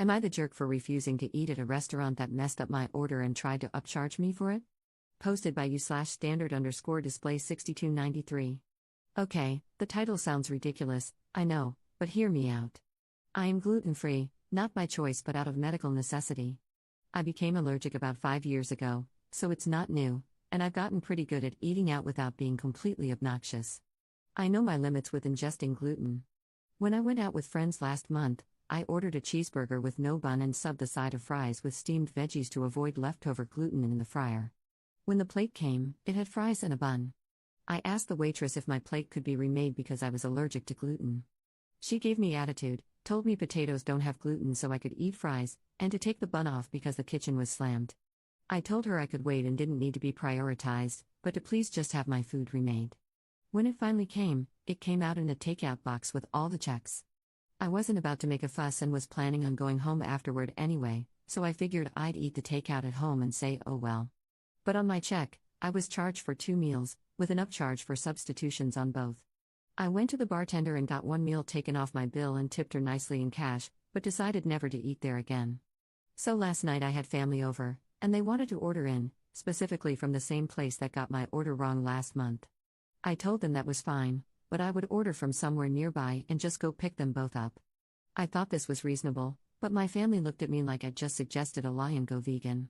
Am I the jerk for refusing to eat at a restaurant that messed up my order and tried to upcharge me for it? Posted by you/standard_display 6293. Okay, the title sounds ridiculous, I know, but hear me out. I am gluten-free, not by choice but out of medical necessity. I became allergic about 5 years ago, so it's not new, and I've gotten pretty good at eating out without being completely obnoxious. I know my limits with ingesting gluten. When I went out with friends last month, I ordered a cheeseburger with no bun and subbed the side of fries with steamed veggies to avoid leftover gluten in the fryer. When the plate came, it had fries and a bun. I asked the waitress if my plate could be remade because I was allergic to gluten. She gave me attitude, told me potatoes don't have gluten so I could eat fries, and to take the bun off because the kitchen was slammed. I told her I could wait and didn't need to be prioritized, but to please just have my food remade. When it finally came, it came out in a takeout box with all the checks. I wasn't about to make a fuss and was planning on going home afterward anyway, so I figured I'd eat the takeout at home and say oh well. But on my check, I was charged for 2 meals, with an upcharge for substitutions on both. I went to the bartender and got 1 meal taken off my bill and tipped her nicely in cash, but decided never to eat there again. So last night I had family over, and they wanted to order in, specifically from the same place that got my order wrong last month. I told them that was fine, but I would order from somewhere nearby and just go pick them both up. I thought this was reasonable, but my family looked at me like I'd just suggested a lion go vegan.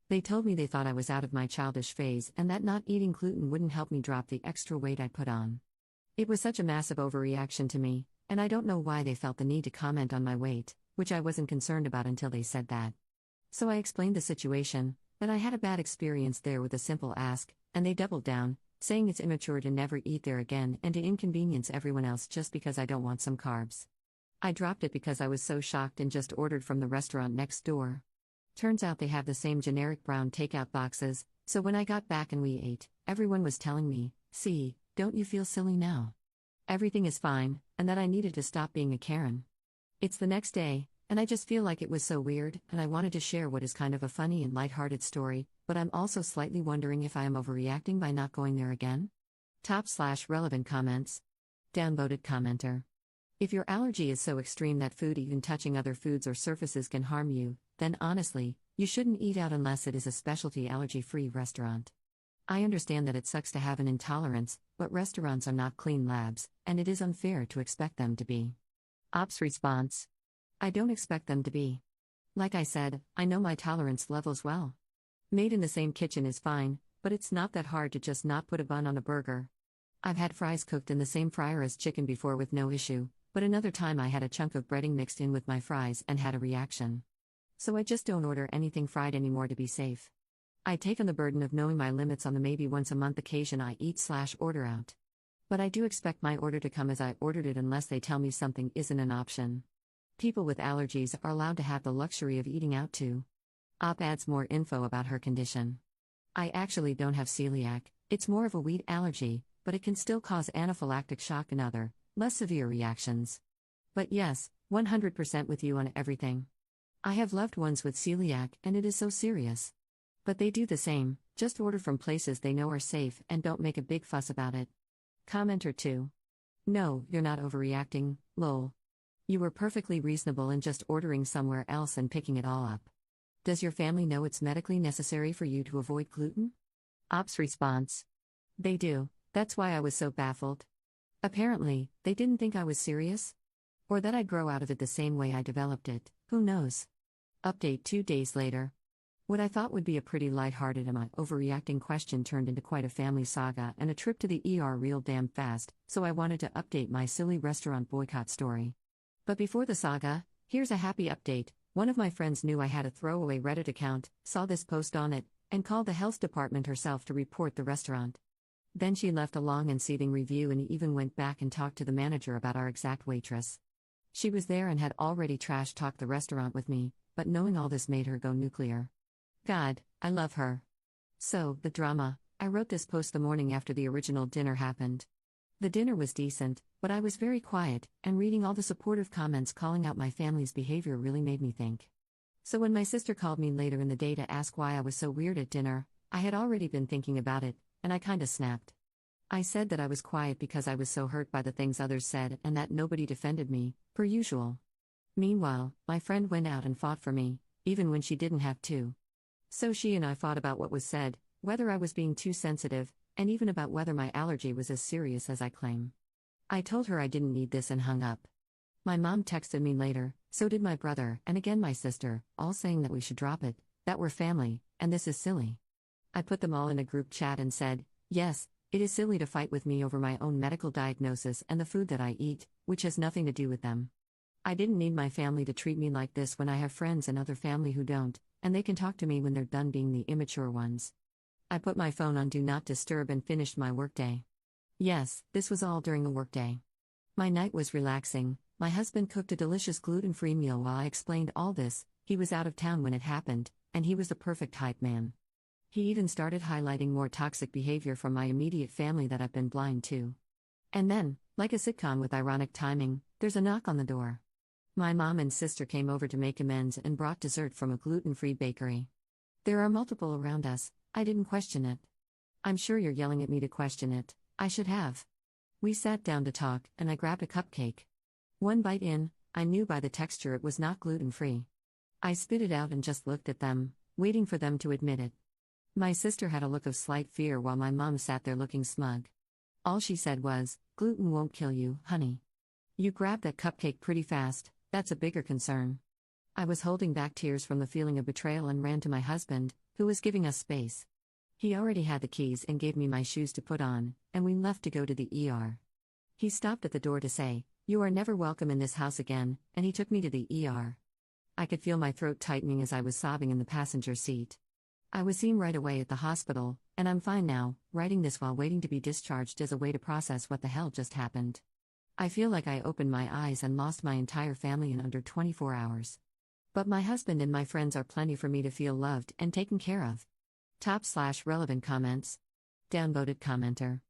They told me they thought I was out of my childish phase and that not eating gluten wouldn't help me drop the extra weight I put on. It was such a massive overreaction to me, and I don't know why they felt the need to comment on my weight, which I wasn't concerned about until they said that. So I explained the situation, that I had a bad experience there with a simple ask, and they doubled down, saying it's immature to never eat there again and to inconvenience everyone else just because I don't want some carbs. I dropped it because I was so shocked and just ordered from the restaurant next door. Turns out they have the same generic brown takeout boxes, so when I got back and we ate, everyone was telling me, "See, don't you feel silly now? Everything is fine," and that I needed to stop being a Karen. It's the next day, and I just feel like it was so weird, and I wanted to share what is kind of a funny and lighthearted story, but I'm also slightly wondering if I am overreacting by not going there again? Top/relevant comments. Downvoted commenter. If your allergy is so extreme that food even touching other foods or surfaces can harm you, then honestly, you shouldn't eat out unless it is a specialty allergy-free restaurant. I understand that it sucks to have an intolerance, but restaurants are not clean labs, and it is unfair to expect them to be. Ops response. I don't expect them to be. Like I said, I know my tolerance levels well. Made in the same kitchen is fine, but it's not that hard to just not put a bun on a burger. I've had fries cooked in the same fryer as chicken before with no issue, but another time I had a chunk of breading mixed in with my fries and had a reaction. So I just don't order anything fried anymore to be safe. I take on the burden of knowing my limits on the maybe once a month occasion I eat/order out. But I do expect my order to come as I ordered it unless they tell me something isn't an option. People with allergies are allowed to have the luxury of eating out too. Op adds more info about her condition. I actually don't have celiac, it's more of a wheat allergy, but it can still cause anaphylactic shock and other, less severe reactions. But yes, 100% with you on everything. I have loved ones with celiac and it is so serious. But they do the same, just order from places they know are safe and don't make a big fuss about it. Commenter 2. No, you're not overreacting, lol. You were perfectly reasonable in just ordering somewhere else and picking it all up. Does your family know it's medically necessary for you to avoid gluten? Ops response. They do, that's why I was so baffled. Apparently, they didn't think I was serious? Or that I'd grow out of it the same way I developed it, who knows? Update 2 days later. What I thought would be a pretty lighthearted am I overreacting question turned into quite a family saga and a trip to the ER real damn fast, so I wanted to update my silly restaurant boycott story. But before the saga, here's a happy update. One of my friends knew I had a throwaway Reddit account, saw this post on it, and called the health department herself to report the restaurant. Then she left a long and scathing review and even went back and talked to the manager about our exact waitress. She was there and had already trash-talked the restaurant with me, but knowing all this made her go nuclear. God, I love her. So, the drama. I wrote this post the morning after the original dinner happened. The dinner was decent, but I was very quiet, and reading all the supportive comments calling out my family's behavior really made me think. So when my sister called me later in the day to ask why I was so weird at dinner, I had already been thinking about it, and I kinda snapped. I said that I was quiet because I was so hurt by the things others said and that nobody defended me, per usual. Meanwhile, my friend went out and fought for me, even when she didn't have to. So she and I fought about what was said, whether I was being too sensitive, and even about whether my allergy was as serious as I claim. I told her I didn't need this and hung up. My mom texted me later, so did my brother, and again my sister, all saying that we should drop it, that we're family, and this is silly. I put them all in a group chat and said, yes, it is silly to fight with me over my own medical diagnosis and the food that I eat, which has nothing to do with them. I didn't need my family to treat me like this when I have friends and other family who don't, and they can talk to me when they're done being the immature ones. I put my phone on Do Not Disturb and finished my workday. Yes, this was all during a workday. My night was relaxing. My husband cooked a delicious gluten-free meal while I explained all this. He was out of town when it happened, and he was the perfect hype man. He even started highlighting more toxic behavior from my immediate family that I've been blind to. And then, like a sitcom with ironic timing, there's a knock on the door. My mom and sister came over to make amends and brought dessert from a gluten-free bakery. There are multiple around us. I didn't question it. I'm sure you're yelling at me to question it. I should have. We sat down to talk, and I grabbed a cupcake. One bite in, I knew by the texture it was not gluten-free. I spit it out and just looked at them, waiting for them to admit it. My sister had a look of slight fear while my mom sat there looking smug. All she said was, "Gluten won't kill you, honey. You grabbed that cupcake pretty fast, that's a bigger concern." I was holding back tears from the feeling of betrayal and ran to my husband, who was giving us space. He already had the keys and gave me my shoes to put on, and we left to go to the ER. He stopped at the door to say, "You are never welcome in this house again," and he took me to the ER. I could feel my throat tightening as I was sobbing in the passenger seat. I was seen right away at the hospital, and I'm fine now, writing this while waiting to be discharged as a way to process what the hell just happened. I feel like I opened my eyes and lost my entire family in under 24 hours. But my husband and my friends are plenty for me to feel loved and taken care of. Top/relevant comments. Downvoted commenter.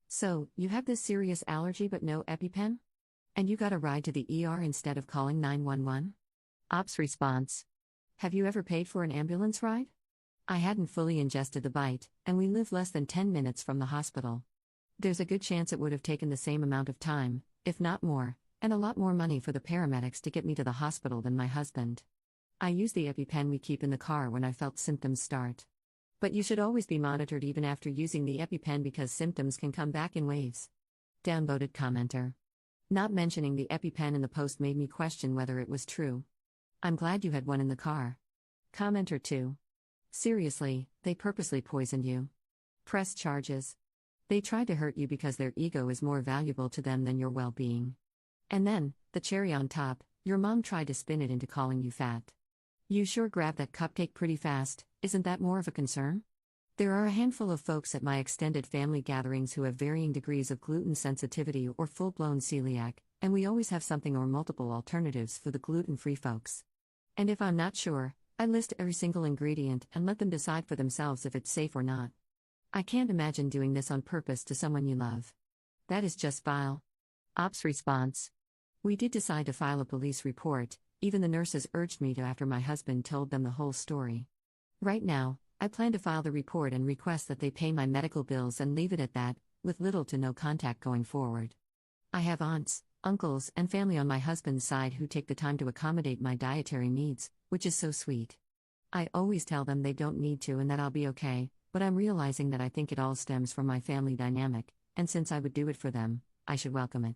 So, you have this serious allergy but no EpiPen? And you got a ride to the ER instead of calling 911? Ops response. Have you ever paid for an ambulance ride? I hadn't fully ingested the bite, and we live less than 10 minutes from the hospital. There's a good chance it would have taken the same amount of time, if not more, and a lot more money for the paramedics to get me to the hospital than my husband. I use the EpiPen we keep in the car when I felt symptoms start. But you should always be monitored even after using the EpiPen because symptoms can come back in waves. Downvoted commenter. Not mentioning the EpiPen in the post made me question whether it was true. I'm glad you had one in the car. Commenter 2. Seriously, they purposely poisoned you. Press charges. They tried to hurt you because their ego is more valuable to them than your well-being. And then, the cherry on top, your mom tried to spin it into calling you fat. You sure grabbed that cupcake pretty fast, isn't that more of a concern? There are a handful of folks at my extended family gatherings who have varying degrees of gluten sensitivity or full-blown celiac, and we always have something or multiple alternatives for the gluten-free folks. And if I'm not sure, I list every single ingredient and let them decide for themselves if it's safe or not. I can't imagine doing this on purpose to someone you love. That is just vile. Ops response. We did decide to file a police report, even the nurses urged me to after my husband told them the whole story. Right now, I plan to file the report and request that they pay my medical bills and leave it at that, with little to no contact going forward. I have aunts, uncles, and family on my husband's side who take the time to accommodate my dietary needs, which is so sweet. I always tell them they don't need to and that I'll be okay, but I'm realizing that I think it all stems from my family dynamic, and since I would do it for them, I should welcome it.